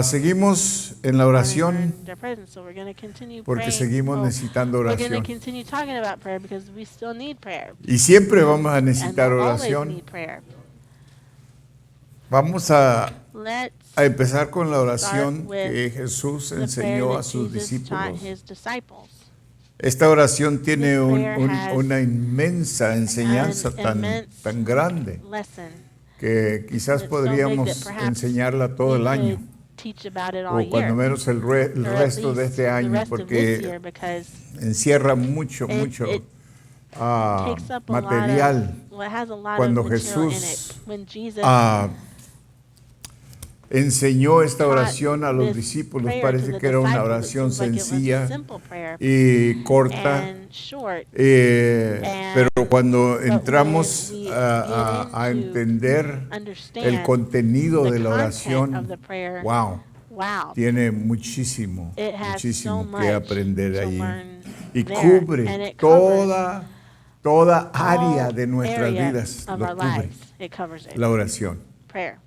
Seguimos en la oración in their presence. So we're going to continue porque praying. seguimos necesitando We're going to oración. continue talking about prayer because we still need prayer. Y siempre vamos a And necesitar we'll always oración. need prayer. Vamos a Let's empezar con la oración start with que Jesús the prayer enseñó that a sus Jesus taught discípulos. his disciples. Esta oración tiene This prayer has una inmensa enseñanza an immense tan grande lesson. que quizás It's so big podríamos that perhaps enseñarla todo el we año, could teach about it all o cuando year, menos el or at resto de least este the año, rest of this porque year, because encierra mucho it takes up a lot material. of, well, it has a lot Cuando of material in Jesús it. When Jesus enseñó esta taught oración a los this discípulos, prayer to parece the que era una disciples, it oración seems like it was a sencilla simple prayer y corta, and short, pero cuando but entramos when we a get into entender el understand contenido the de la content oración, of the prayer, wow, wow, tiene muchísimo, it has so muchísimo much que aprender to allí. learn Y there, and cubre it covers toda área all de nuestras area vidas, of lo our cubre lives. It covers it. la oración. Prayer.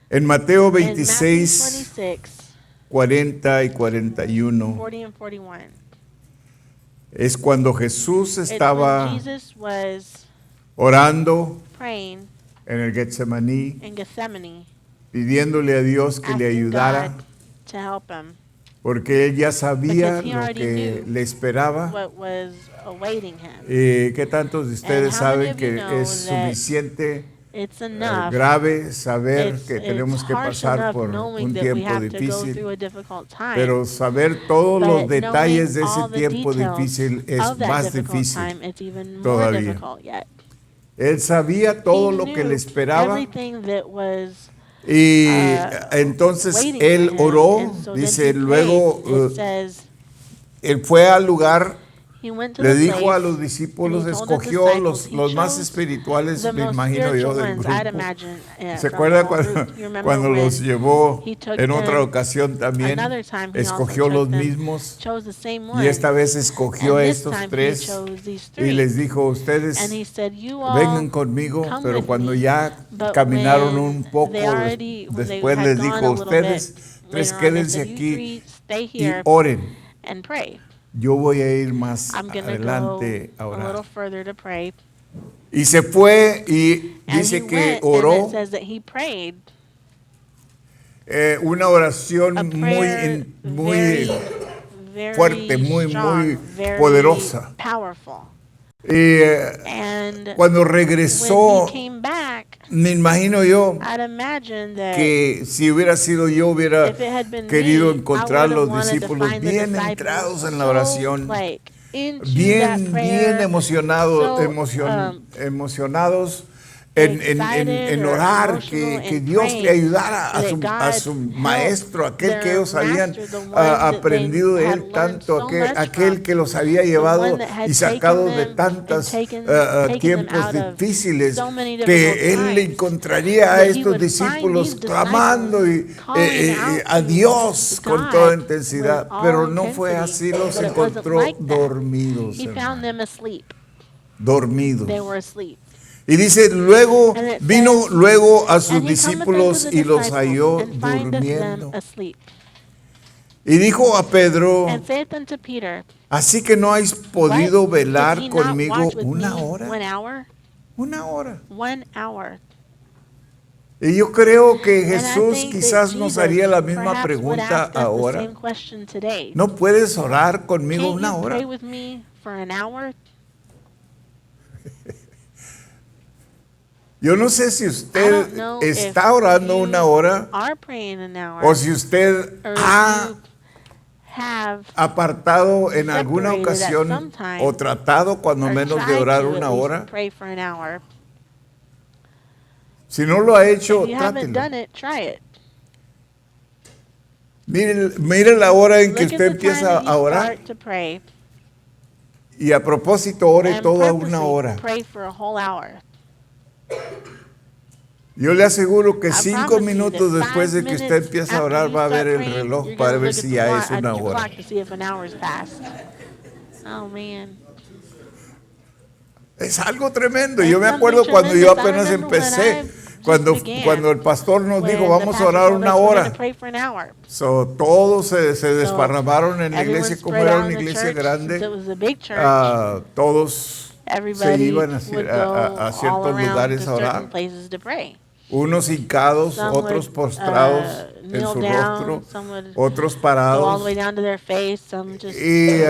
En Mateo In Matthew 26, 26, 40 y 41 40 and 41. es cuando Jesús It's estaba when Jesus was orando praying en el Getsemaní, in Gethsemane, pidiéndole a Dios que le asking ayudara, God to help him, porque él ya sabía because he lo already que knew le esperaba. what was awaiting him. ¿Qué tantos de ustedes how many saben of you que know es that suficiente, It's enough. grave saber It's que tenemos que harsh pasar enough por knowing un that we tiempo have to go through difícil? a difficult time. Pero saber todos But los detalles knowing de ese all the tiempo details difícil es of that más difficult difícil time, it's even more todavía. difficult yet. Él sabía todo He lo que knew le esperaba everything that was y entonces waiting él for him. oró, And so dice, then he luego prayed. It says él fue al lugar, he went to le the dijo a place, los discípulos, and he told the escogió disciples, he los más chose espirituales, the me most imagino yo, spiritual del ones, I'd grupo. imagine, ¿Se from the acuerda whole group. You remember cuando los when llevó he took en otra them ocasión también? another time he Escogió also los took them, mismos chose the same y esta ones, vez escogió a and this estos time he tres chose these y three. les dijo, ustedes And he said, you all vengan conmigo, come pero with cuando me. ya But caminaron when un poco, when they después had les gone dijo, a little ustedes bit tres later on, they quédense said, you aquí three stay y here oren. and pray. Yo voy a ir más I'm going to go adelante a a little orar. further to pray. Y se fue y And he dice que went, and oró it says that he prayed una oración a prayer muy very fuerte, muy strong, very poderosa. powerful. Y And cuando when regresó, he came back, me imagino yo I'd imagine that que si hubiera sido yo, hubiera if it had been querido me, encontrar I los would have wanted to discípulos find the bien disciples entrados en la so, oración, like, into that bien prayer, emocionados, so, emocionados en orar, que Dios le ayudara a su maestro, aquel que ellos habían aprendido de él tanto, aquel que los había llevado y sacado de tantos tiempos difíciles, que él le encontraría a estos discípulos clamando a Dios con toda intensidad, pero no fue así, los encontró dormidos. He found them asleep. Dormidos. They were asleep. Y dice, luego And it vino says, luego a sus And he cometh discípulos unto the y los disciples, halló and findeth them durmiendo. asleep. Y dijo a Pedro, And saith unto Peter, así que no habéis podido What? Did velar ye not conmigo watch with una me hora. 1 hour? Una hora. 1 hour. Y yo creo que And I Jesús think that quizás nos Jesus haría la misma perhaps would pregunta ask us the ahora. same question today. ¿No puedes orar conmigo Can't una you hora? pray with me for an hour? Yo no sé si I usted don't know está if orando you una hora are praying an hour, o si usted or ha if you have apartado en alguna separated at ocasión some time, o tratado cuando or menos de tried orar to at una least hora. pray for an hour. Si no lo ha hecho, If you haven't trátelo. done it, try it. Mire la hora en que Look at usted the time empieza that you a orar start to pray, y a propósito ore and toda purposely una hora. pray for a whole hour. Yo le aseguro que I 5 promise you minutos that después 5 de que usted minutes empiece a after orar you va a ver start el praying, reloj you're para gonna ver look si at the ya es clock, una at your hora. clock to see if an hour's passed. Oh man. Es algo tremendo. It's Yo me something acuerdo cuando yo tremendous. I apenas remember when empecé, cuando el pastor nos dijo, vamos a orar una hora. Todos se desparramaron en la iglesia, como era una iglesia grande. Todos se iban a ciertos lugares a orar. Unos hincados, otros postrados en su rostro, otros parados. Y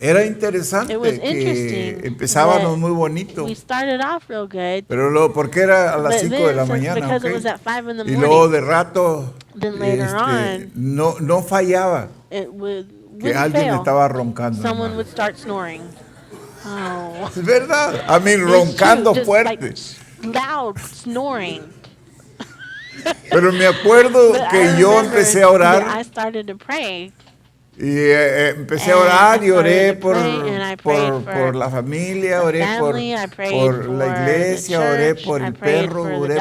era interesante que empezábamos muy bonito. Pero luego, porque era a las 5 de la mañana, ¿okay? Y luego de rato no fallaba que alguien estaba roncando. Es verdad, a mí roncando fuerte. Loud snoring. Pero me acuerdo que yo empecé a orar. Y empecé a orar y oré por la familia, oré por la iglesia, oré por el perro, oré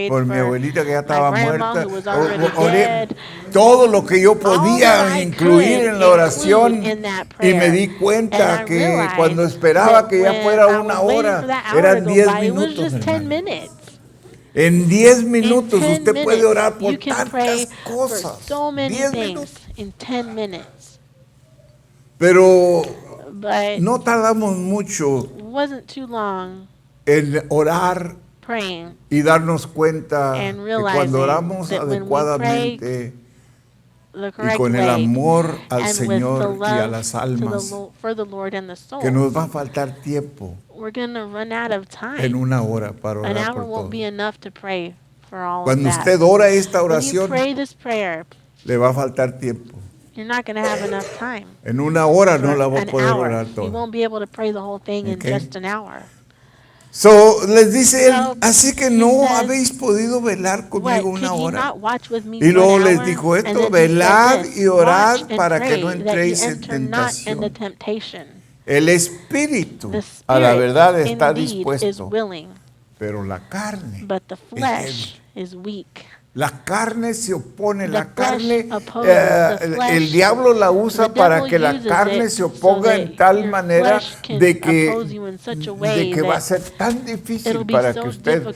por mi abuelita que ya estaba muerta. Oré todo lo que yo podía incluir en la oración y me di cuenta que cuando esperaba que ya fuera una hora, eran 10 minutos. En 10 minutos usted puede orar por tantas cosas. 10 minutos. Pero no tardamos mucho en orar y darnos cuenta que cuando oramos adecuadamente y con el amor al Señor y a las almas, que nos va a faltar tiempo en una hora para orar por todo. Cuando usted ora esta oración, le va a faltar tiempo. En una hora no la va a poder orar todo. Les dice él, así que no habéis podido velar conmigo una hora. Y luego les dijo esto, velad y orad para que no entréis en tentación. El espíritu a la verdad está dispuesto, pero la carne es débil. La carne se opone, la carne, el diablo la usa para que la carne se oponga en tal manera de que va a ser tan difícil para que usted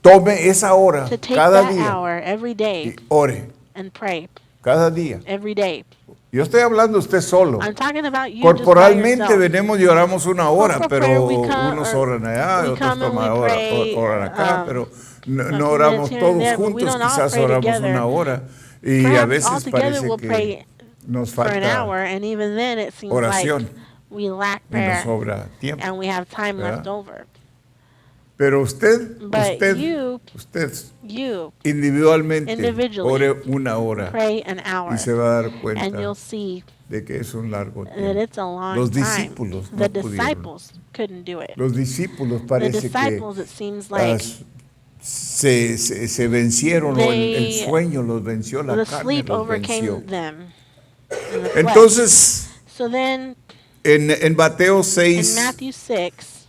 tome esa hora cada día y ore cada día. Yo estoy hablando de usted solo. Corporalmente venimos y oramos una hora, pero unos oran allá, otros oran acá, pero no oramos todos juntos, quizás oramos una hora y a veces parece que nos falta oración y nos sobra tiempo. Pero usted individualmente ore una hora y se va a dar cuenta de que es un largo tiempo. Los discípulos no pudieron. Los discípulos parece que se vencieron, o el sueño los venció, la carne los venció. Entonces, en Mateo 6,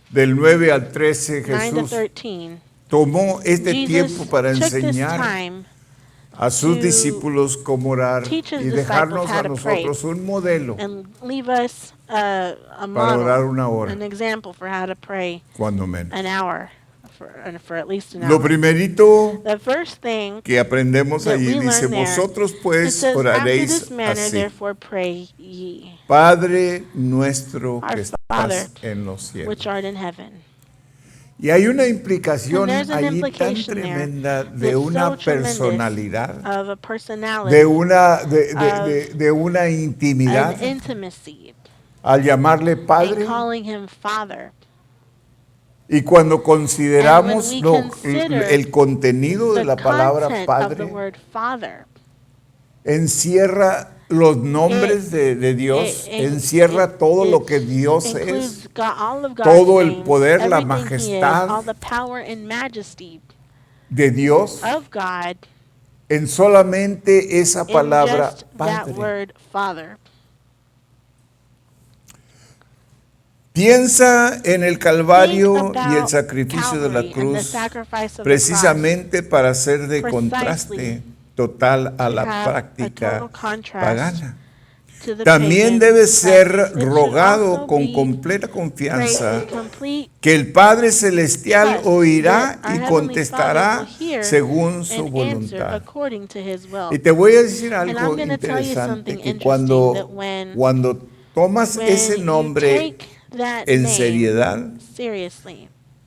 del 9 al 13, Jesús tomó este tiempo para enseñar a sus discípulos cómo orar y dejarnos a nosotros un modelo para orar una hora, cuando menos. Lo primerito que aprendemos allí dice, vosotros pues oraréis así: Padre nuestro que estás en los cielos. Y hay una implicación allí tan tremenda de una personalidad, de una intimidad, al llamarle Padre. Y cuando consideramos el contenido de la palabra Padre, encierra los nombres de Dios, encierra todo lo que Dios es, todo el poder, la majestad de Dios en solamente esa palabra Padre. Piensa en el Calvario y el sacrificio de la cruz, precisamente para ser de contraste total a la práctica pagana. también debe ser rogado con completa confianza que el Padre Celestial oirá y contestará según su voluntad. Y te voy a decir algo interesante, que cuando tomas ese nombre en seriedad,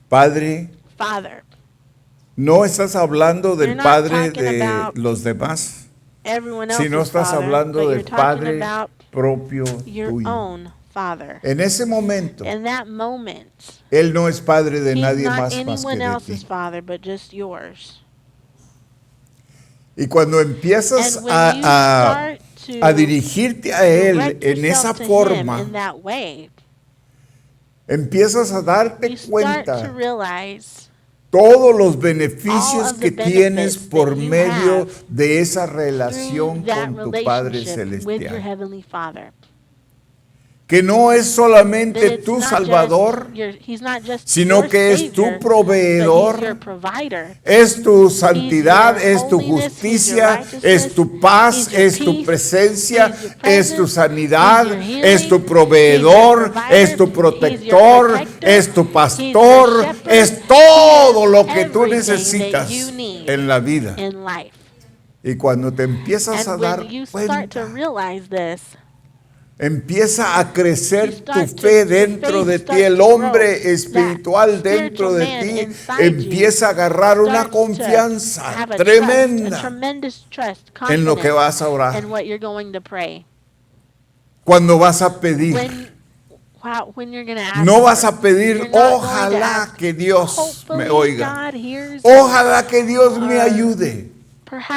Padre, no estás hablando del Padre de los demás, sino estás hablando del Padre propio tuyo. En ese momento, Él no es Padre de nadie más que de ti. Y cuando empiezas a dirigirte a Él en esa forma, empiezas a darte cuenta todos los beneficios que tienes por medio de esa relación con tu Padre Celestial. Que no es solamente tu Salvador, sino que es tu proveedor, es tu santidad, es tu justicia, es tu paz, es tu presencia, es tu sanidad, es tu proveedor, es tu protector, es tu pastor, es todo lo que tú necesitas en la vida. Y cuando te empiezas a dar cuenta, empieza a crecer tu fe dentro de ti, el hombre espiritual dentro de ti empieza a agarrar una confianza tremenda en lo que vas a orar. Cuando vas a pedir, no vas a pedir, ojalá que Dios me oiga, ojalá que Dios me ayude.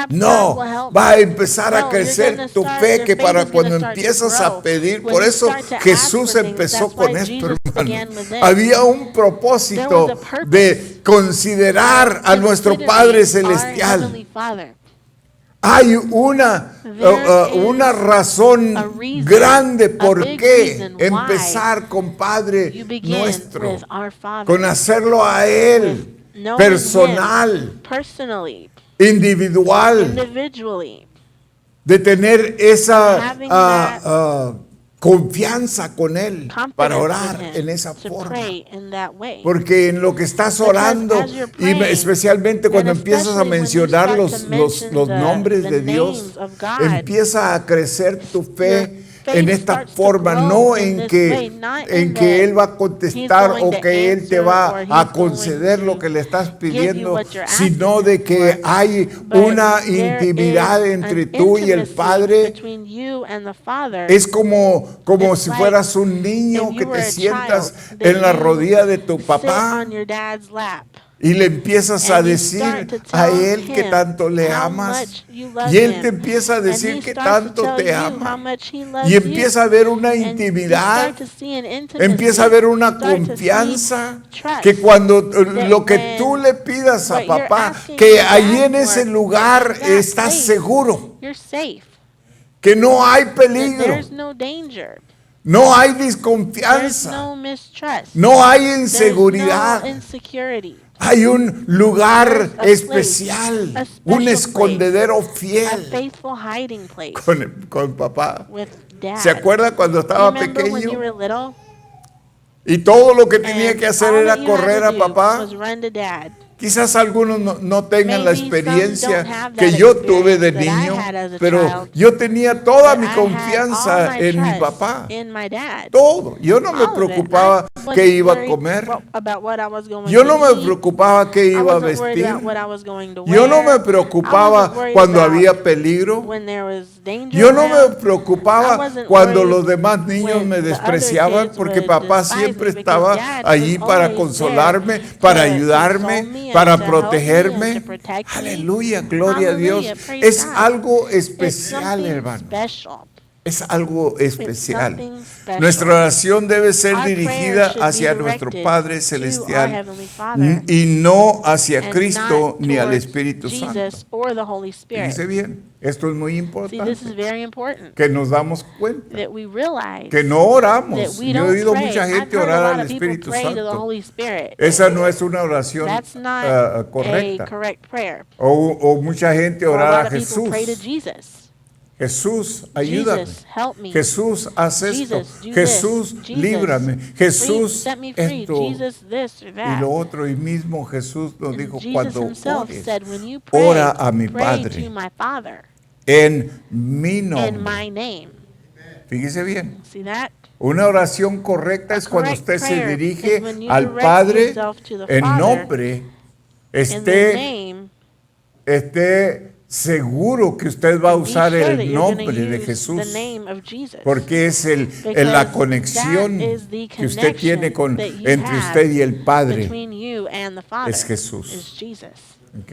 No, va a empezar a crecer tu fe, que para cuando empiezas a pedir, por eso Jesús empezó con esto, hermano. Había un propósito de considerar a nuestro Padre Celestial. Hay una razón grande por qué empezar con Padre nuestro, con hacerlo a Él, personal, individual, de tener esa confianza con Él para orar en esa forma. Porque en lo que estás orando, y especialmente cuando empiezas a mencionar los nombres de Dios, empieza a crecer tu fe en esta forma, no en que Él va a contestar o que Él te va a conceder lo que le estás pidiendo, sino de que hay una intimidad entre tú y el Padre. Es como si fueras un niño que te sientas en la rodilla de tu papá y le empiezas a decir a Él que tanto le amas, y Él te empieza a decir que tanto te ama, y empieza a haber una intimidad, empieza a haber una confianza, que cuando lo que tú le pidas a papá, que allí en ese lugar estás seguro, que no hay peligro, no hay desconfianza, no hay inseguridad. Hay un lugar especial, un escondedero fiel con papá. ¿Se acuerda cuando estaba pequeño? Y todo lo que tenía que hacer era correr a papá. Quizás algunos no tengan la experiencia que yo tuve de niño, pero yo tenía toda mi confianza en mi papá. Todo. Yo no me preocupaba qué iba a comer. Yo no me preocupaba qué iba a vestir. Yo no me preocupaba cuando había peligro. Yo no me preocupaba cuando los demás niños me despreciaban, porque papá siempre estaba allí para consolarme, para ayudarme, para protegerme. Aleluya, gloria a Dios. Es algo especial, hermano. Es algo especial. Nuestra oración debe ser dirigida hacia nuestro Padre Celestial y no hacia Cristo ni al Espíritu Santo. Dice bien, esto es muy importante, que nos damos cuenta que no oramos. Yo he oído mucha gente orar al Espíritu Santo. Esa no es una oración correcta. O mucha gente orar a Jesús. Jesús, ayúdame. Jesus, help me. Jesús, haz esto. Jesus, do Jesús, this. líbrame. Please Jesús, set me free. esto Jesus, this or y that. lo otro. Y mismo Jesús nos And dijo, Jesus cuando himself ores, said, when you pray, ora a mi pray Padre to my Father en mi in nombre. my name. Fíjese bien. See that? Una oración correcta es cuando correct usted se prayer dirige is when you al direct Padre yourself to the en Father nombre, In the name, esté seguro que usted va a be usar sure that el you're going to nombre de use Jesús, the name of Jesus. porque es la Because conexión that is the que usted tiene connection that you entre have usted y el Padre. between you and the Father Es Jesús. is Jesus. ¿Ok?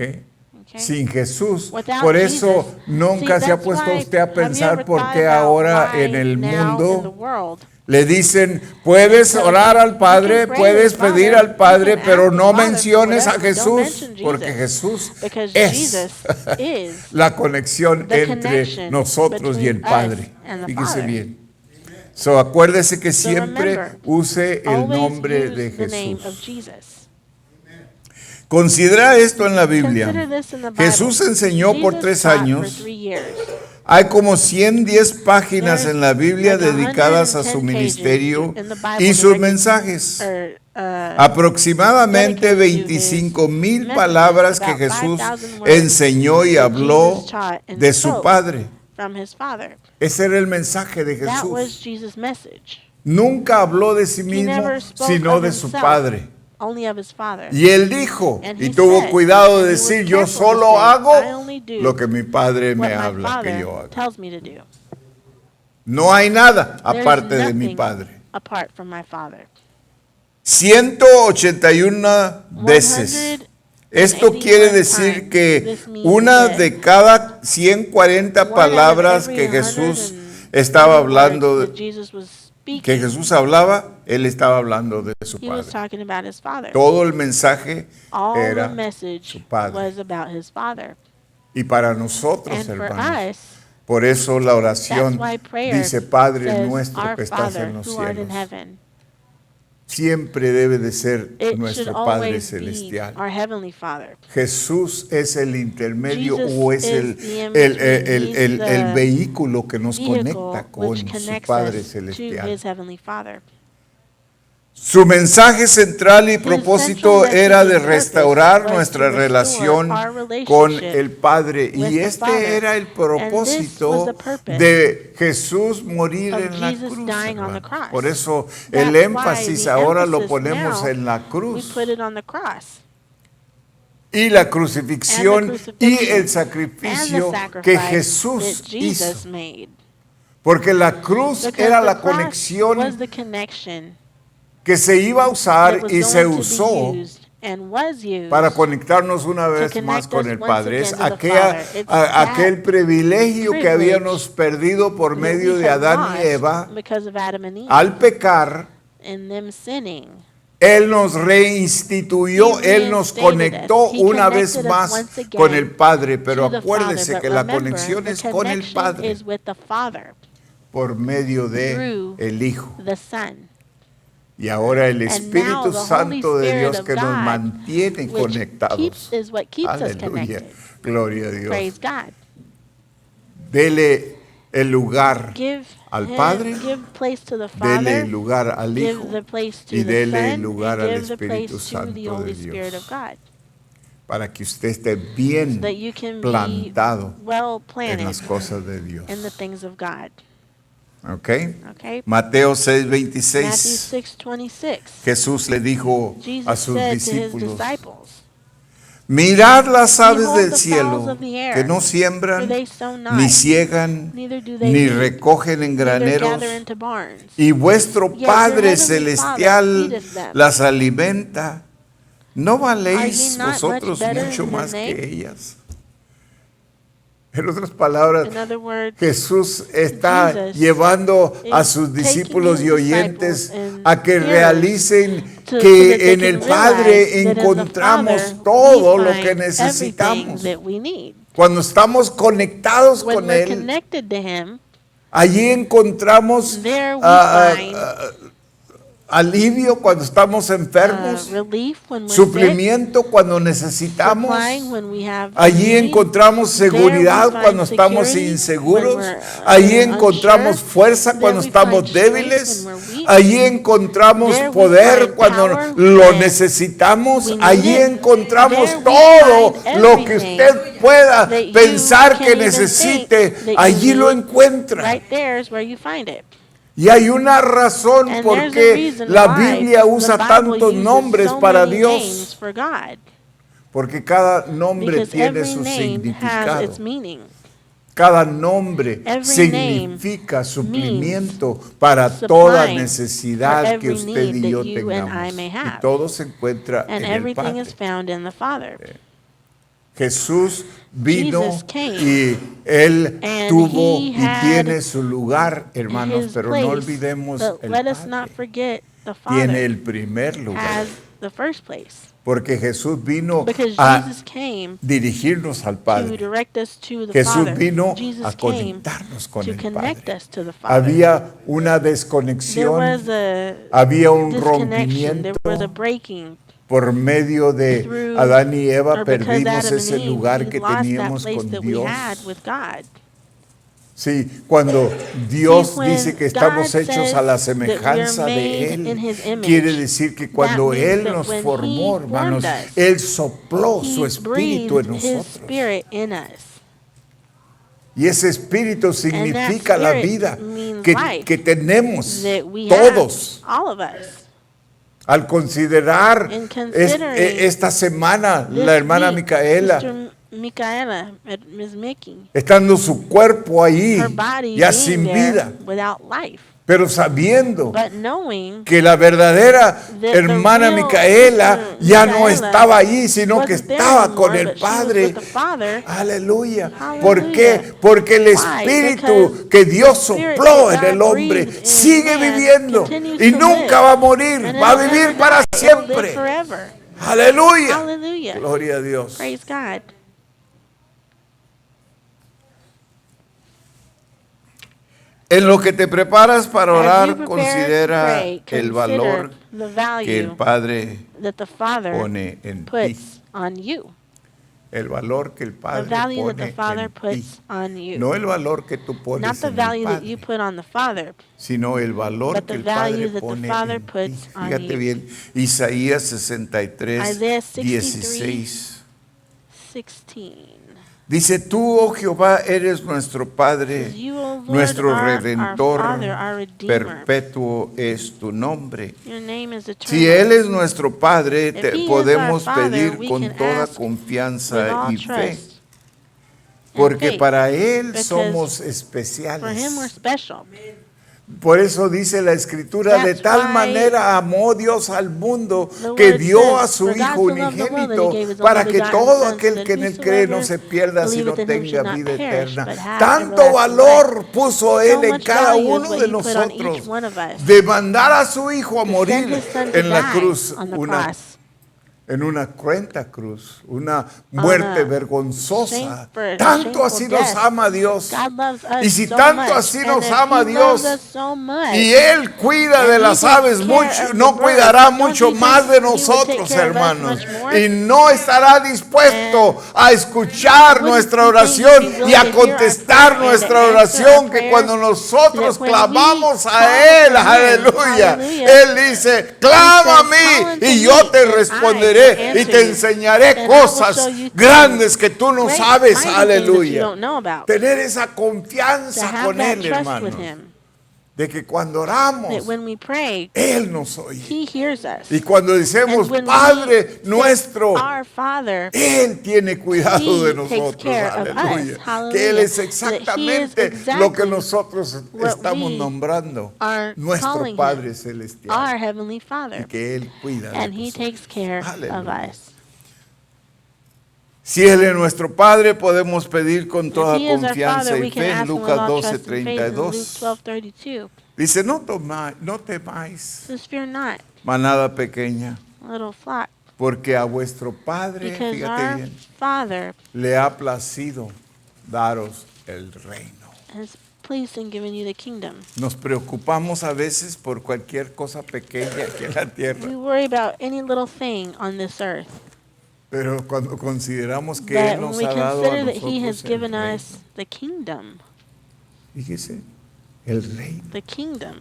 Okay? Sin Jesús, Without por eso Jesus, nunca see, se ha that's puesto why, usted a have you pensar ever por thought qué about ahora why en el now in the mundo world le dicen, puedes orar al Padre, puedes pedir al Padre, pero no menciones a Jesús, porque Jesús Because es Jesus is la conexión the entre connection nosotros y el between Padre. us and the Fíjese Father. bien. So, acuérdese que So siempre remember, use el always nombre use de the name of Jesús. Jesus. Considera esto en la Biblia. Consider this in the Bible. Jesús enseñó por Jesus 3 taught for años. 3 years. Hay como 110 páginas en la Biblia There's like dedicadas a su 110 ministerio pages in the Bible y sus directed- mensajes. or, Aproximadamente dedicated to his 25,000 messages, palabras que about Jesús 5,000 words enseñó y that habló Jesus taught and de su spoke Padre. from his Father. Ese era el mensaje de That was Jesús. Jesus' message. Nunca habló de sí He mismo, never spoke sino of de su himself, Padre. only of his Father. Y él dijo, And y he tuvo said, cuidado de and he was decir, yo careful to solo say, hago "I only do lo que mi Padre me what my habla que Father yo haga. tells me to do. No hay nada There's aparte de mi nothing Padre. apart from my Father. 181 veces. Esto quiere decir que una de cada 140 palabras que Jesús estaba hablando, que Jesús hablaba, él estaba hablando de su He was Padre. talking about his Father. Todo el mensaje All the era message su Padre. was about his Father. Y para nosotros, And for hermanos, us, por eso la oración that's why prayer dice, Padre says, nuestro "Our que estás Father en los who art in cielos. heaven." Siempre debe de ser It should nuestro Padre always be celestial. our Heavenly Father. Jesús es el intermedio Jesus o es is el the in-between. He's el the vehículo que nos Vehicle conecta con which su connects Padre us to celestial. his Heavenly Father. Su mensaje central y propósito central era de message and restaurar purpose was nuestra to restore relación our relationship con el Padre. with Y the este Father. era el And this propósito was the purpose de Jesús morir of en la Jesus cruz. dying on the hermano. cross. Por eso That's el why énfasis the ahora lo emphasis ponemos now, en la We cruz. put it on the cross. Y la crucifixión And the y crucifixion el and sacrificio the que sacrifice Jesús that Jesus hizo. made. Porque la cruz Because era the la cross was conexión the connection que se iba a that usar was y se going to usó be used and was used para conectarnos una vez connect más con us el once Padre. Es again to the aquella, Father. It's aquel that privilegio que privilege habíamos perdido por that medio we de had Adán y lost Eva. because of Adam and Eve Al pecar, and them sinning. Él nos reinstituyó, He Él nos reinstated conectó us. He una vez connected us más once again con el Padre. Pero to the Father. acuérdese But que la remember, conexión the es con el connection Padre is with the Father por medio de through el Hijo. the Son. Y ahora el now Espíritu the Holy Santo de Spirit Dios of que nos God, mantiene which conectados. is what keeps us Aleluya. connected. Gloria a Dios. Praise God. Dele el lugar Give al him- Padre, give place to the dele Father, el lugar al give Hijo the place to y the dele el Son, lugar and al give the place Espíritu to the Santo Holy de Spirit of Dios God, para que usted esté bien so that you can plantado be well en planted las cosas de Dios. in the things of God. ¿Ok? Okay? Mateo Matthew 6:26. 6:26. Jesús le dijo a Jesus sus said to his discípulos, disciples, mirad las aves "Behold del the cielo, fowls of the air, que no for siembran, they sow not, ni ciegan, neither do they ni reap, recogen en neither graneros, gather into barns. y vuestro Yet your Padre heavenly celestial Father feedeth them. las alimenta. ¿No Are valéis ye not vosotros much better mucho than más they? que ellas? En otras palabras, In other words, Jesús está Jesus llevando a is sus taking discípulos his y oyentes disciples and a que hearers realicen so that que they en el can Padre realize that in the encontramos Father todo we lo que find necesitamos. everything that we need. Cuando estamos conectados When con we're Él, connected to Him, allí encontramos there we ah, find alivio cuando estamos enfermos, relief when we're suplimiento cuando sick, necesitamos. supplying when we have Allí need. encontramos seguridad There we cuando find estamos security inseguros. when we're, Allí unsure. encontramos fuerza There cuando we estamos find strength débiles. when we're weak. Allí encontramos There we poder find cuando power lo when necesitamos. we need Allí it. encontramos There we todo find lo que everything usted pueda that you pensar can que even necesite. think that you Allí lo need. encuentra. Right there is where you find it. Y hay una razón And por there's a qué reason la why Biblia usa the Bible tantos uses nombres so para many Dios. names for God. Porque cada nombre Because tiene every su name has significado. its meaning. Cada nombre Every significa name suplimiento para supplying toda for necesidad que every usted y need yo that you and I tengamos. may Y have. todo se encuentra And en el everything Padre. is found in the Father. Jesús vino Jesus came, y Él and tuvo he y had tiene su lugar, hermanos, His pero place, no olvidemos but el let us not Padre. forget the Tiene Father el primer lugar. has the first place. Porque Jesús vino Because a Jesus came dirigirnos al to Padre. direct us to the Jesús Father. vino Jesus a came conectarnos con to el connect Padre. us to the Father. Había una There desconexión, was a había un disconnection. There was a rompimiento. breaking. Por medio de Through, Adán y Eva or because perdimos Adam ese and Eve, lugar we que lost that teníamos place con that we Dios. had with God. Sí, cuando Dios when dice que estamos God hechos a la says that we are semejanza de made in Él, His image, quiere decir que cuando that means Él that nos when formó, He hermanos, formed us, Él sopló su He espíritu en breathed His nosotros. Spirit in us. Y ese espíritu significa la spirit vida means que life tenemos That we todos. have, all of us. Al considerar In considering esta semana, This la hermana week, Micaela, Sister Micaela, Ms. Mickey, estando su cuerpo ahí, her body ya being sin there vida, without life, pero sabiendo but knowing que la verdadera the hermana real Micaela Sister ya no Micaela estaba allí, sino que wasn't there estaba anymore, con el but she was Padre. with the Father. Aleluya. Hallelujah. ¿Por qué? Porque el Why? espíritu Because que Dios the spirit sopló that en el God hombre breathed in sigue man viviendo continues y to nunca live. va a morir, And va a it'll vivir never para die. It'll live siempre. forever. Aleluya. Hallelujah. Gloria a Dios. Praise God. En lo que te preparas para As you orar, prepare considera to pray, el consider valor the que el value Padre that the Father pone en ti. puts on you. El valor que el The Padre value that pone the Father en ti. puts on you. No el valor que tú pones Not the en el value that you Padre, put on the Father, sino el valor but que the el Padre value that the pone Father en ti. puts on Fíjate you. bien, Isaías 63, Isaiah 63, 16. 16. Dice, tú, oh Jehová, eres nuestro Padre, Says, you, O Lord, nuestro are Redentor, our Father, our Redeemer. perpetuo es tu nombre. Your name is Si eternal. Él es nuestro Padre, If te he is podemos our Father, pedir we con can toda ask with confianza all y fe, trust and porque faith, para Él because somos For Him we're especiales. special. Por eso dice la Escritura, de That's tal why manera amó Dios al mundo the que word dio a says, su "For God Hijo so loved the world that He unigénito gave His para only que begotten todo Son, so aquel that que en Él cree no whosoever se pierda, sino believeth in Him tenga should not vida perish, eterna. but have Tanto everlasting valor life." puso Él So en much cada value is uno what de He put on each nosotros one of us, de mandar a su Hijo a to morir send His Son to en la die cruz, on the una cross. en una cruenta cruz, una muerte a vergonzosa. shameful Tanto así nos death. ama Dios. God loves us Y si so tanto much, así and nos if ama He Dios, loves us so much, y Él cuida and de He las takes aves care mucho, of no the cuidará birds, don't mucho you más think de He would take nosotros, care of us hermanos. much more? Y no estará dispuesto a escuchar Wouldn't nuestra you think He'd be oración willing y a to hear our contestar prayer and to nuestra answer our oración, que prayers, cuando nosotros that when we clamamos call a Él, to Him, aleluya, hallelujah, Él dice, clama a He says, "Call mí unto y yo me, te and I will responderé y answer te you, enseñaré and I will cosas show you grandes que tú no great, sabes, mighty things that you aleluya." don't know about." Tener esa To confianza have con that Él, trust hermanos, with Him, de que cuando that oramos, when we pray, Él nos oye. He hears us. Y cuando decimos, And when Padre we say, nuestro, "Our Father," Él tiene cuidado de He takes nosotros, care of aleluya. us, Que Él es hallelujah. exactamente That He is lo que exactly nosotros what estamos we nombrando, are nuestro calling Padre Him, Celestial. our Heavenly Y Father, que Él cuida de and He nosotros. takes care of Aleluya. us. Si Él es nuestro Padre, podemos pedir con If toda He is our confianza Father, y we can fe en ask Him with Lucas all trust and faith in Luke 12:32. 12:32. Dice, no temáis, Just fear not, manada pequeña, little flock, porque a vuestro Padre, because fíjate our bien, Father le ha placido daros el reino. has pleased in giving you the kingdom. Nos preocupamos a veces por cualquier cosa pequeña aquí en la tierra. We worry about any little thing on this earth. Pero cuando consideramos que But Él when nos we ha dado a consider that He has nosotros el given reino, us the kingdom, fíjese, el reino. the kingdom.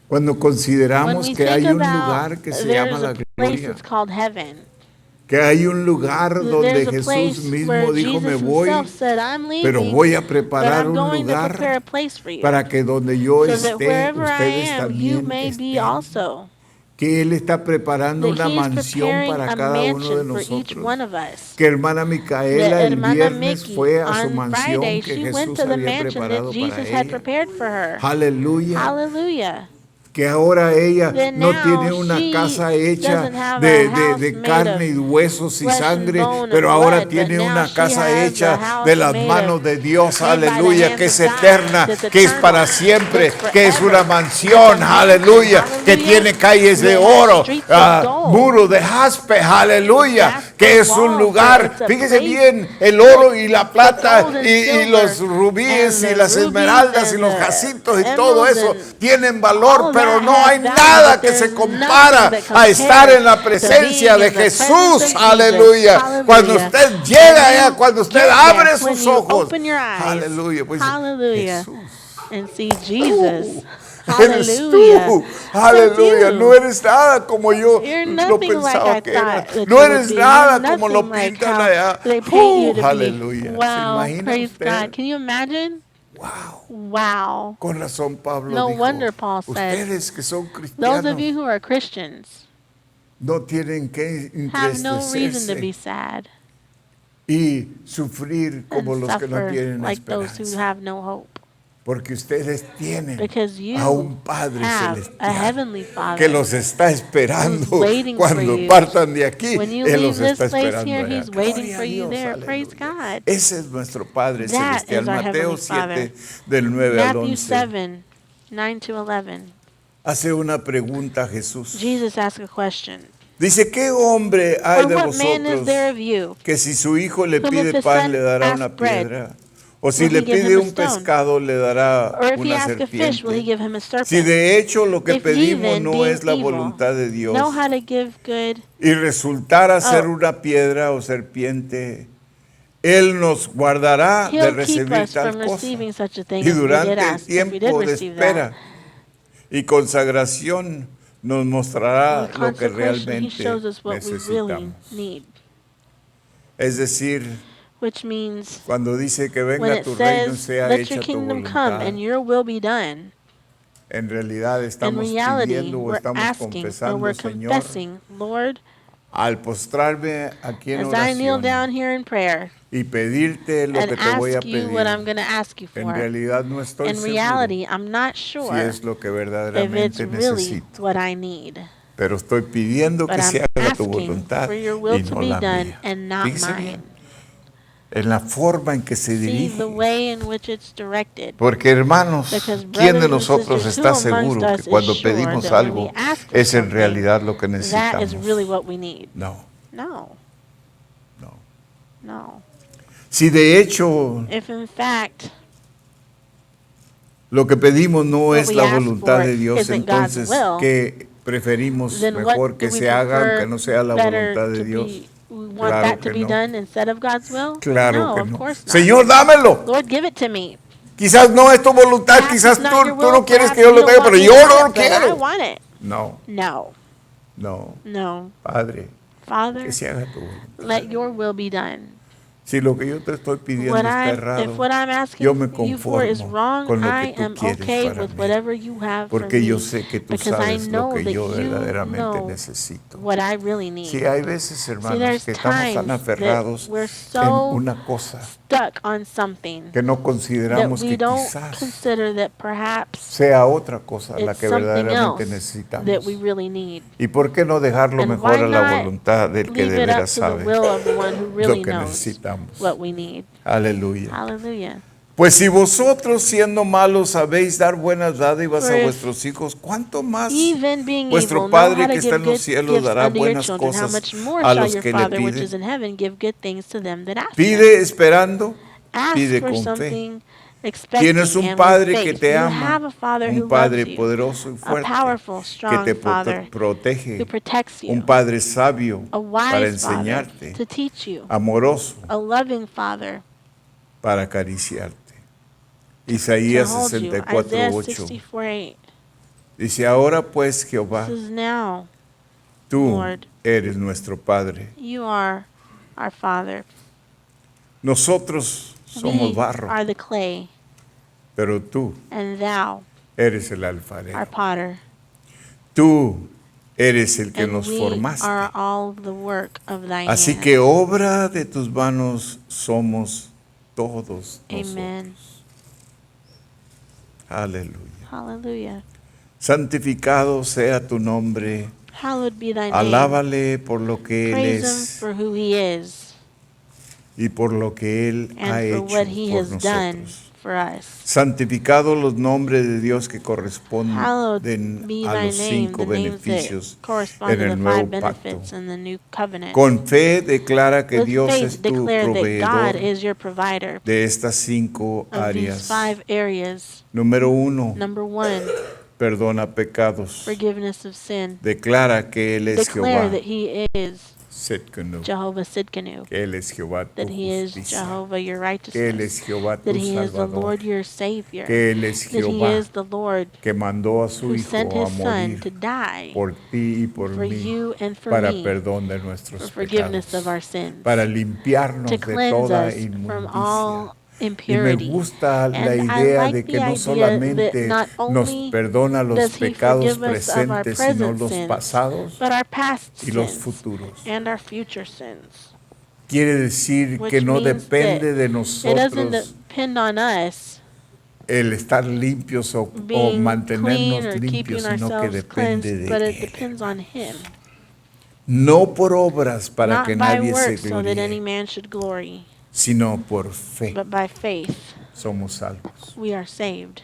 Cuando When consideramos we que think hay un about lugar que se llama there's la a place gloria, that's called heaven. que hay un lugar donde There's a Jesús place mismo where dijo, me Jesus voy, himself said, I'm pero leaving, voy a but preparar I'm un going to prepare a lugar place for you. para que donde yo So that esté, wherever I ustedes am, you también may be estén. also. Que Él está preparando That una He is mansión preparing para a cada uno de mansion for each nosotros. one of us. Que hermana Micaela That el hermana viernes Mickey, fue a su on mansión Friday, que she went Jesús to the había mansion that preparado para Jesus had ella. prepared for her. Aleluya. Hallelujah. Que ahora ella Then no now tiene una she casa hecha doesn't have a house de made carne y of huesos y flesh and sangre, bone pero and ahora blood, tiene but now una she casa has a hecha house de las made manos of- de Dios, made by the aleluya, hands que of es God, eterna, that's que es para eternal, siempre, that's que es forever, una mansión, that's a aleluya, mansion, que hallelujah, tiene calles de that has oro, streets of gold, muro de jaspe, aleluya, jasper que es un walls, lugar, it's a fíjese place, bien, el oro y la plata gold and y silver los rubíes and y the las rubies esmeraldas y and los the jacintos y todo emeralds eso and tienen valor, all pero that no has hay value, nada but que se there's compara nothing that a estar en la compares to presencia being de in the presence Jesús, of Jesus. aleluya. Hallelujah. Cuando usted When llega allá, you cuando usted get abre there, sus when you ojos, open your eyes, aleluya, pues hallelujah, Jesús. and see Jesus. Eres Hallelujah. tú, That's aleluya, you. no eres nada como yo You're lo nothing like pensaba I que eras, thought that no you would eres be. nada You're como lo nothing like pintan how allá, they paint you to be. aleluya, ¿se Wow, imagina praise usted? God. Can you imagine? Wow. Wow. Con razón Pablo No dijo, wonder Paul said, ustedes que son those cristianos of you who are Christians no tienen que have no reason to be entristecerse sad y sufrir como and los que no suffer tienen like those who esperanza. have no hope. Porque ustedes tienen Because you a un Padre have a Celestial heavenly Father que los está esperando who's waiting for cuando you. partan de aquí. When you Él leave los this está place esperando here, allá. He's waiting Gloria for a you Dios, there. Praise aleluya. God. Ese es nuestro Padre That Celestial. is our Mateo Heavenly 7, Father. del 9 al Matthew 11. 7, 9 to 11. Hace una pregunta a Jesús. Jesus asked a question. Dice, ¿qué hombre hay Or de what man is there vosotros of you que si su hijo le whom if pide his pan son le dará una asks bread, piedra? O si will le he give pide him a un stone? pescado le dará Or if he una asks a fish, will he serpiente? give him a serpent? Si de hecho lo que If ye pedimos then, no being es la evil, voluntad de Dios know how to give good, y resultara ser Oh. una piedra o serpiente, Él nos guardará de He'll keep recibir us tal from cosa. receiving such a thing Y if we durante did el ask, if we did tiempo de receive espera that. y consagración nos mostrará With lo que consecration, He realmente shows us what we really necesitamos. need. Es decir, Which means cuando dice que when venga it tu reino, says, sea let hecha your tu kingdom come voluntad, and your will be done, en realidad in estamos reality, pidiendo o we're estamos asking or confesando, we're Señor, confessing, Lord, al postrarme aquí en as I kneel oración down here in prayer y pedirte lo and que te voy a ask you what I'm pedir, going to ask you en for, realidad no estoy in seguro reality, I'm not si sure es lo que if it's verdaderamente really necesito. what I need. Pero estoy pidiendo But que se I'm haga tu asking voluntad for your y will to no be la done mía. and not Fíjese mine. bien, en la forma en que se See dirige. the way in which it's directed. Porque hermanos, Because ¿quién de brothers and nosotros sisters, está who amongst seguro us que is cuando sure pedimos that when we algo ask for es en something, realidad lo que that is necesitamos? really what we need? No, No, no. no. Si de hecho If in fact lo que pedimos no what es we la ask voluntad for de Dios, isn't God's entonces, will, ¿qué preferimos then mejor what que do we se haga aunque prefer no sea la better voluntad de to Dios? be? We want Claro that to que be no. done instead of God's will? Claro No, que of no. course not. Señor, dámelo. Lord, give it to me. Quizás no es tu voluntad, Perhaps quizás it's not your tú will, no quieres perhaps que yo you lo don't tenga, want pero me yo to have no lo it, but I quiero. want it. No, No, no, no. Padre, Father, que se haga tu voluntad. let your will be done. Si lo que yo te estoy pidiendo What está if errado, what I'm asking yo me you for is conformo wrong, con lo I que tú am quieres okay para with mí. whatever you have for Porque yo me. sé que tú Because I sabes lo know que that yo you verdaderamente know necesito. what I really need. Sí, hay veces, See, hermanos, there's que estamos tan times that aferrados we're en so una cosa stuck on something que no that consideramos we que don't quizás consider that perhaps sea otra cosa la it's que something verdaderamente else necesitamos. that we really need. ¿Y por qué no dejarlo And mejor why a la not voluntad del que leave de it up veras to the sabe will of the one who really lo que knows necesitamos? what we need? Aleluya. Hallelujah. Pues si vosotros siendo malos sabéis dar buenas dádivas For a if vuestros hijos, ¿cuánto más Even being vuestro evil, know how Padre to que está give en los good cielos gifts dará unto your buenas children, how cosas much more a shall los your que le Father which is piden? in heaven give good things to them that ask Him? Pide esperando, Ask pide for con fe. something Tienes un and Padre with que faith. te You ama, have a Father who un Padre loves you, poderoso y a fuerte powerful, que strong te Father protege, who protects you, un Padre sabio a para wise Father enseñarte, to teach you, amoroso a loving Father para acariciarte. to Isaías hold you. Isaiah 64:8 64:8 dice, ahora pues Jehová, says, now, tú Lord, eres nuestro Padre. you are our Father. Nosotros somos We barro, are the clay, pero tú and thou eres el our alfarero. potter, Tú eres el que and nos we formaste. are all the work of thy Así hands. que obra de tus manos somos todos Amen. nosotros. Aleluya. Hallelujah. Santificado sea tu nombre. Hallowed be thy name. Alábale por lo que Él Praise him es for who he is y por lo que Él ha and for hecho what he por has done nosotros. for us. Santificado los nombres de Dios que Hallowed corresponden be a thy los name, 5 the names that beneficios correspond en to the el 5 nuevo pacto. benefits in the new covenant. Con fe declara que With Dios faith es tu declare that God proveedor is your provider de estas 5 of these 5 áreas. areas. Número 1, Number 1, perdona pecados. forgiveness of sin. Declara que Él es Declare Jehová that he is Tsidkenu, Jehovah Sidkenu, que Él es Jehová tu that he is justicia, Jehovah your que Él es righteousness, Jehová that tu he is the salvador, Lord your Savior, que Él es that he Jehová is the Lord que mandó a su who Hijo sent a his Son to morir die por ti y por for mí you and for para me, perdón de for nuestros forgiveness of pecados, our sins, para limpiarnos to de cleanse toda us from inmundicia. all Y me impurity. gusta la And I idea like de the que no idea that solamente not nos only perdona los does he pecados forgive us of our presentes, sino present los sins, pasados but our past y los sins futuros. and our future sins. Quiere decir que Which no means depende de it doesn't nosotros depend on us el estar limpios o being mantenernos clean or limpios, keeping sino que ourselves depende cleansed, but de it Él. depends on him. No por obras para que Not by nadie se works so that any gloríe, man should glory, sino por fe but by faith somos salvos. we are saved.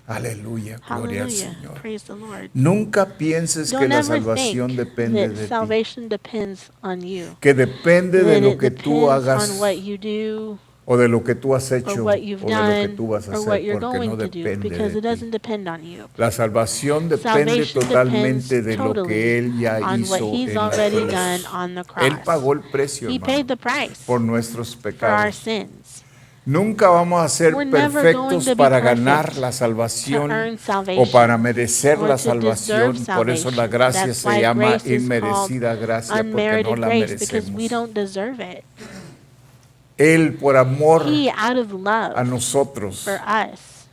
Aleluya, gloria al Hallelujah. Señor. Praise the Lord. Nunca pienses que Don't la ever salvación think depende that de ti, salvation depends on you. que depende de That lo it que tú depends hagas on what you do o de lo que tú has or hecho what you've o de lo que done tú vas a or what hacer, you're porque no going to do, depende because de it ti. doesn't depend on you. La salvación depende Salvation totalmente depends de lo que totally Él ya on what hizo he's en la already cruz. done on the Él cross. pagó el precio, He paid hermano, the price por nuestros for our pecados. sins. Nunca vamos a ser We're never going perfectos to be para perfect ganar la to salvación earn o salvation para merecer or la to deserve salvación. Por eso la salvation. gracia That's se why llama grace is called inmerecida gracia, porque no unmerited la grace, because we merecemos. don't deserve it. Él, por amor He, out of a love nosotros, for us,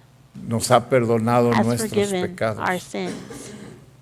nos ha perdonado has nuestros forgiven our pecados. sins.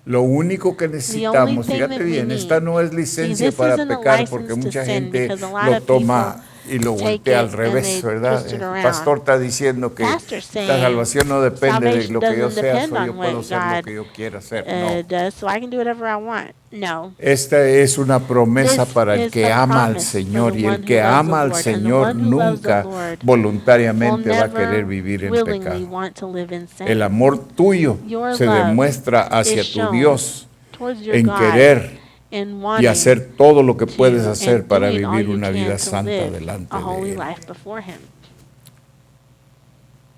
Lo único que The only necesitamos, thing fíjate that we bien, esta need, no es see, licencia this para isn't a pecar, porque license to mucha sin, gente because a lot lo of people toma y lo take voltea al it and revés, they ¿verdad? twist it El around. pastor está diciendo que Pastor's la saying salvación no depende de salvation lo que yo doesn't sea, depend yo on puedo what hacer lo God que yo quiera hacer. No. does, so I can do whatever I want. No. Esta es una promesa This para el is que a ama al promise for Señor, the y one el who que loves the ama al Lord, and the Señor one who loves the nunca Lord will voluntariamente va a never querer vivir en willingly pecado. want to live in sin. El amor tuyo Your se love demuestra hacia is tu shown Dios towards your en God querer in y wanting hacer todo lo que to puedes hacer and para doing all vivir you una can vida to santa live delante a de holy Él. life before Him.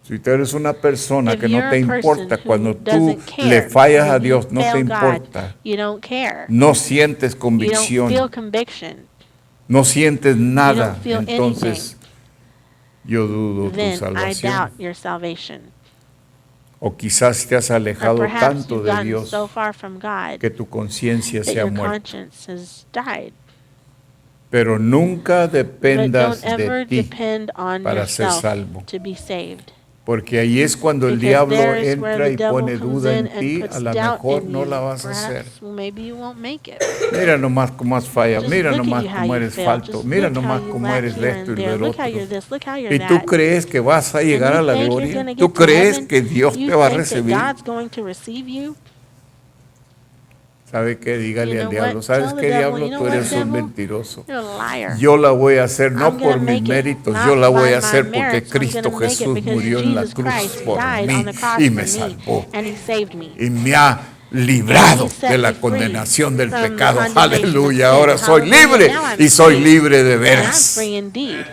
Si tú eres una persona If que you're no a te person importa, who cuando tú doesn't le care, fallas a when you Dios, no te fail God, importa, you don't care. no sientes You don't feel convicción, conviction. no sientes You nada, don't feel entonces yo dudo tu Then I salvación. doubt your salvation. O quizás te has Or alejado perhaps tanto you've de gotten Dios so far from God que tu conciencia that se ha your muerto. conscience has died. Pero nunca But dependas don't ever de ti, depend on para ser yourself salvo. to be saved. Porque ahí es cuando el Because diablo there is where entra the y devil pone comes duda in en and ti, puts a lo doubt mejor in no you. la vas a hacer. Perhaps, well, maybe you won't make it. Mira nomás cómo has fallado, Just mira look at nomás you how cómo you eres fail. falto, Just mira look how nomás you cómo lack eres here esto y and there. lo Look how otro. you're this, look how you're Y tú that. crees que vas a llegar a And la you think you're gloria, going to tú get to crees heaven? que Dios You te va a think that recibir. God's going to receive you? ¿Sabe qué? Dígale You al know diablo, what? ¿sabes Tell the qué, devil, diablo? you know Tú what, eres un devil? mentiroso. You're a liar. Yo la voy a hacer no I'm por gonna mis make it méritos, not yo la voy by a my hacer porque merits. I'm Cristo gonna make it Jesús because murió en la Jesus cruz Christ por died mí on the cross y for me me, salvó. and He saved me. Y me ha librado And he set de la me free condenación del from the pecado. condemnation of Aleluya. sin. Ahora soy Hallelujah. libre Now I'm y soy free, libre de and I'm veras. free indeed.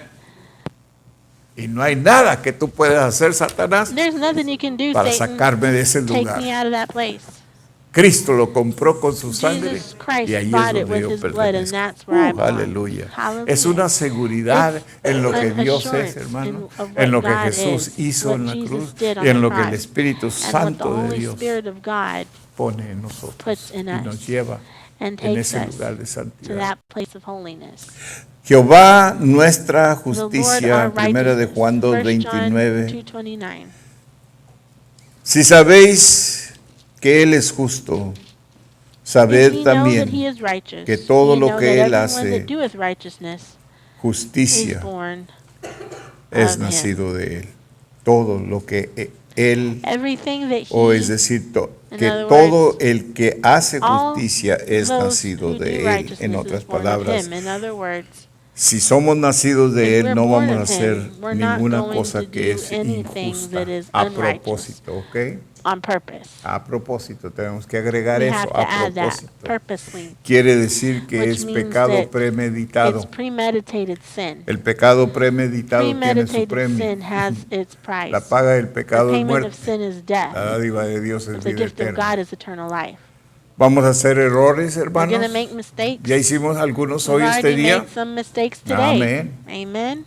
Y no hay nada que tú puedas hacer, Satanás, There's nothing you can do, para Satan, sacarme de ese take lugar. me out of that place. Cristo lo compró con su sangre Jesus Christ y ahí es bought it donde with yo his blood, and pertenezco. that's where I belong. Aleluya. Hallelujah. Es una seguridad It's en lo que an Dios es, assurance hermano, of en lo what que God Jesús is, hizo what en la Jesus cruz did on y en the lo que el cross, Espíritu and what the Santo de Holy Dios Spirit of God pone en nosotros puts in y us nos lleva and en takes ese us lugar de to santidad. that place of holiness. Jehová nuestra The Lord justicia, our primera de righteousness. Juan 1 John 2:29. 2:29. Si sabéis que Él es justo, If sabed ye know that también he is righteous, que todo ye lo know que that Él everyone hace, that doeth righteousness is justicia, born es of him. nacido de Él. Todo lo que Él, Everything that o es he, decir, in que other todo words, el que hace all justicia es those nacido who do de Él. En righteousness otras is born of palabras, him. In other words, si somos nacidos de if Él, we're no born vamos a of hacer him, we're not ninguna going cosa to que do es anything injusta that is a unrighteous propósito, ¿ok? on purpose. A propósito, tenemos que agregar We eso, have to a add that propósito. purposely, Quiere decir que which es means pecado that premeditado. it's premeditated sin. El pecado premeditado tiene su Premeditated premio. sin has its price. La paga del The pecado es payment muerte. of sin is La death, dádiva de Dios es but the vida gift of eterna. God is eternal life. Vamos a hacer errores, We're going to hermanos. make mistakes. Ya hicimos algunos We've hoy este already día. made some mistakes today. Amén. Amen.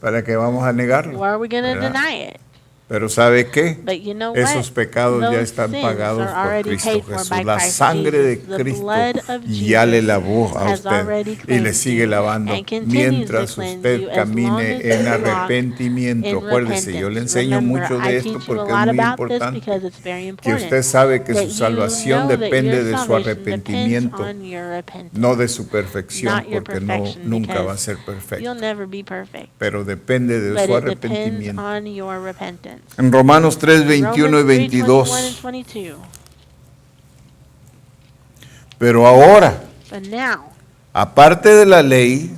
¿Para qué vamos a negarlo? Or are we going to ¿Verdad? deny it? Pero ¿sabe qué? But you know Esos what? pecados ya Those están sins pagados are por already Cristo paid for Jesús. by La Christ sangre de Jesus. The Cristo blood of ya le Jesus lavó a has usted already y le cleansed sigue you lavando and continues to mientras cleanse usted you as long camine as en you walk arrepentimiento. in Acuérdese, yo le repentance. enseño Remember, mucho I de esto teach you a porque es lot muy about this importante. because it's very Que important. usted sabe que That su you salvación know that depende your de su salvation arrepentimiento, depends on your repentance, no de su perfección, not your porque no, perfection, nunca va a because ser you'll perfecto. never be perfect. Pero depende de But su it depends arrepentimiento. on your repentance. En Romanos 3, 21 y Romans 3, 21 and 22. 22. Pero ahora, But now, aparte de la ley,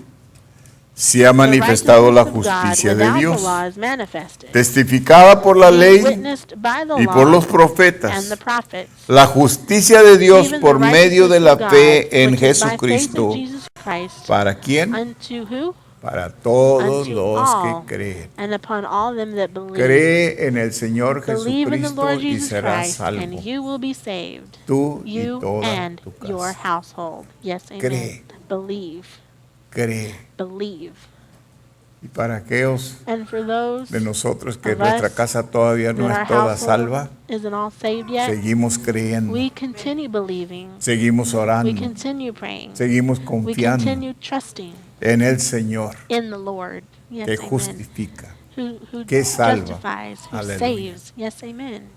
se ha the manifestado la righteousness of God justicia de without the Dios, law is manifested, testificada por la being ley witnessed by the y por law los and profetas. the prophets, La justicia de Dios even por the medio de righteousness la of God, fe en which is by faith in Jesucristo. Jesus Christ, ¿Para quién? unto who? Para todos Unto los all, que creen. and upon all them that believe. Cree en el Señor Believe in the Jesucristo Lord y Jesus serás Christ, salvo. and you will be saved, Tú y you toda and tu your casa. household. Yes, amen. Cree. Believe, Cree. believe. Y para aquellos And for those de nosotros que of nuestra us casa todavía that no our es toda household salva, isn't all saved yet, seguimos creyendo, we continue believing, seguimos we orando, continue praying, seguimos we confiando continue trusting en el Señor in the Lord. Yes, que amen. justifica. Who que salva. justifies, who Aleluya. saves. Yes, amen.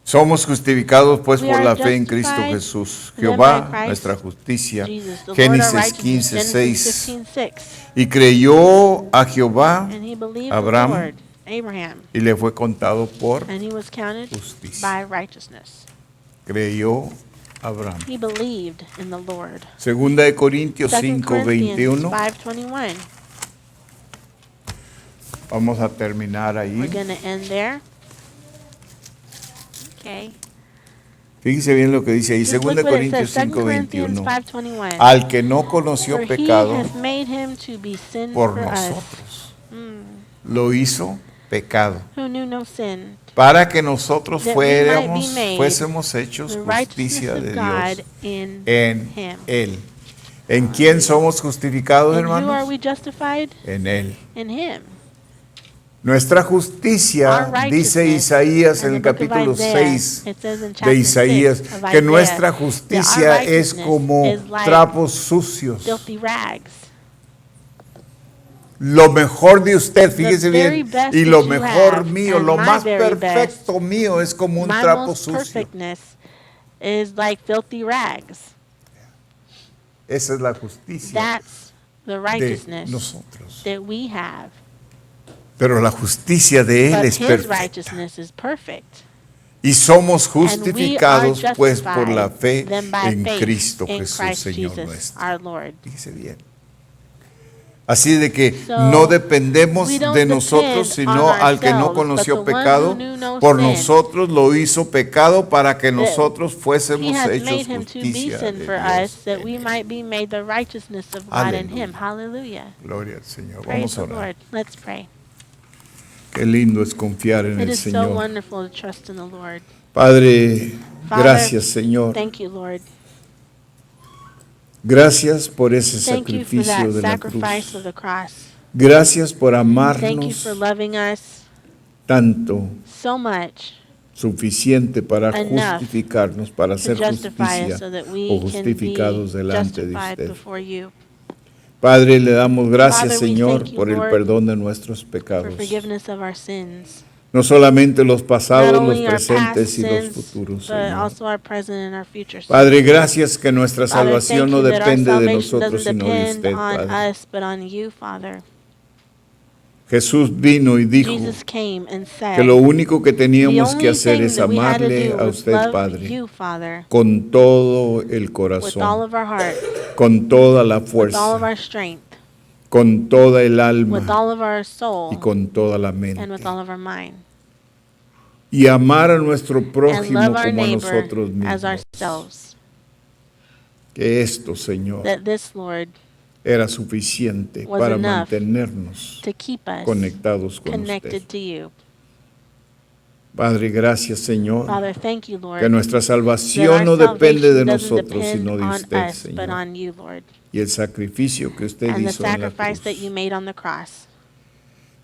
Somos justificados pues We por are la fe en Cristo justified Jesús. then Jehová, by Christ nuestra justicia. Jesus, the Lord our Génesis righteousness. 15, Genesis 6. 15:6. Y creyó a Jehová And he believed Abraham, the Lord, Abraham, y le fue contado por and he was counted justicia. by righteousness. Creyó Abraham. He believed in the Lord. Segunda de Corintios 2 5, Corinthians 21. 5:21. Vamos a terminar We're ahí. going to end there. Okay. Fíjese bien lo que dice ahí. Just look Segunda de what it Corintios says, 2 5, Corinthians 21. 5:21. Al que no conoció For he pecado hath made him to be sin por for us, nosotros, lo hizo pecado, who knew no sin, para que nosotros that we might be made fuésemos hechos the justicia righteousness de of Dios God in en him. Él. ¿En quién somos justificados, And who are hermanos? we justified? En Él. In him. Nuestra Our justicia, righteousness. dice Isaías In en el the book of capítulo Isaiah, 6 it says in de chapter Isaías, 6 of que Isaiah, nuestra that our justicia es righteousness como is like trapos sucios. filthy rags. Lo mejor de usted, fíjese very bien, best y that lo you mejor have, mío, and lo my más very perfecto mío es como un My trapo most sucio. perfectness is like filthy rags. Esa es la justicia That's the de righteousness nosotros. that we have. Pero la justicia de Él But es his perfecta. righteousness is perfect. Y somos And we are justificados pues por la fe justified then by en faith Cristo in Jesús, Christ Señor Jesus, nuestro. our Lord. Fíjese bien. Así de que So, no dependemos we don't de nosotros, depend sino on al que no ourselves, conoció but the one pecado, who knew no por sin. nosotros lo hizo pecado para que That nosotros He fuésemos hath hechos made him to be justicia sin de for Dios. us, that we might be made the righteousness of God in him. Aleluya. Hallelujah. Gloria al Señor. Praise Vamos a the orar. Lord. Let's pray. Qué lindo es confiar en It el is so Señor. wonderful to trust in the Lord. Padre, Father, gracias, Señor. thank you, Lord. Gracias por ese Thank you for that sacrificio de la sacrifice of cruz. the cross. Gracias por Thank you amarnos for loving us tanto, so much suficiente para enough justificarnos, para to hacer justify us justicia so that o we can be justificados delante de justified usted. before you. Padre, le damos gracias, Father, we Señor, thank you, por el Lord, perdón de nuestros For pecados. forgiveness of our sins. No solamente los Not pasados, los only our past presentes y los sins, futuros, but Señor. also our present and our future sins. Padre, gracias que nuestra Father, salvación thank no you that our depende de salvation nosotros, doesn't sino de depend usted, on Padre. us, but on you, Father. Jesús vino y dijo Jesus came and que said, lo único que the teníamos que only hacer thing es that we had to amarle do a was usted, love Padre, you, Father, con todo el with all corazón, of our heart, con toda la with all of fuerza, our strength, con toda el with alma all of our y soul, con toda la and mente. with all of our mind. Y amar a nuestro And prójimo love our como a neighbor nosotros as mismos. ourselves. Que esto, Señor, That this, Lord, era suficiente was para enough mantenernos to keep us conectados con connected usted. to you. Padre, gracias, Señor, Father, thank you, que Lord, nuestra that salvación our no depende de salvation doesn't nosotros, depend sino de on usted, us, but Señor. on you, Lord, Y el sacrificio que usted and the hizo en la sacrifice that you cruz. made on the cross.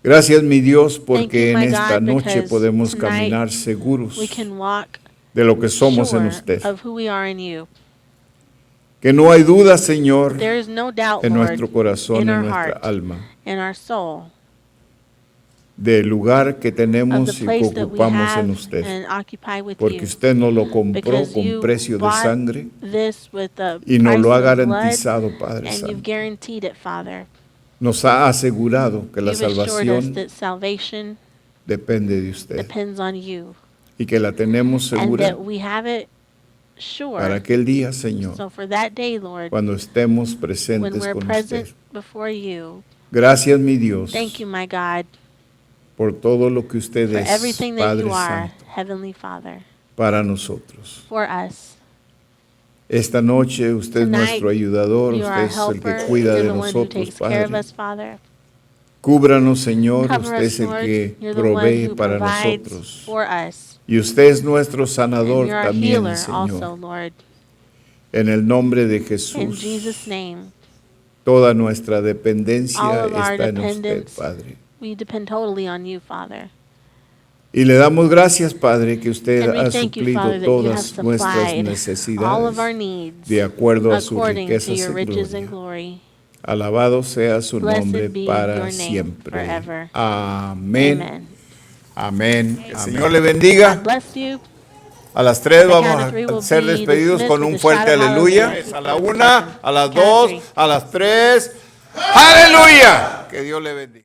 Gracias, mi Dios, Thank porque you, en my esta God, noche because podemos tonight caminar seguros we can walk de lo que somos en sure usted. of who we are in you. Que no hay duda, Señor, There is no doubt, en Lord, nuestro corazón, in en our nuestra heart, alma, in our soul, del lugar que of the tenemos y que place that we ocupamos en have usted. and occupy with Porque you. usted nos lo compró Because con you precio de bought sangre this with the y nos price lo ha of blood, garantizado, Padre and you've Santo. guaranteed it, Father. Nos ha asegurado que la You've assured us salvación that salvation depende de usted depends on you, y que la tenemos and segura that we have it para sure. aquel día, Señor, So for that day, Lord, cuando estemos when presentes we're con present usted. before you, Gracias, mi Dios, thank you, my God, por todo lo que usted for es, everything that Padre you are, Santo, Heavenly Father, para nosotros. for us. Esta noche usted es Tonight, nuestro ayudador, You are usted our es el que helper. cuida You're de the one who nosotros, takes care of Padre. us, Father. Cúbranos, Señor, Cover usted us, es el Lord. que You're the one provee who para provides nosotros. for us. Y usted es nuestro And sanador you're our también, healer also, Señor. Lord. En el nombre de In Jesús, Jesus' name, toda nuestra all dependencia of our está en usted, dependence, Padre. we depend totally on you, Father. Y le damos gracias, Padre, que usted And we ha thank you, suplido Father, that you have todas nuestras supplied all necesidades of our needs de acuerdo a sus according to riquezas your y riches and gloria. glory. Alabado sea su nombre Blessed be para your name siempre. forever. Amén. Amen. Amén. El Amen. Señor le bendiga. God bless you. A las 3 At the vamos count of three, we'll a ser be despedidos dismissed con with un a fuerte shout of aleluya. hallelujah. A la 1, a las Count of 2, three. a las 3. ¡Aleluya! Que Dios le bendiga.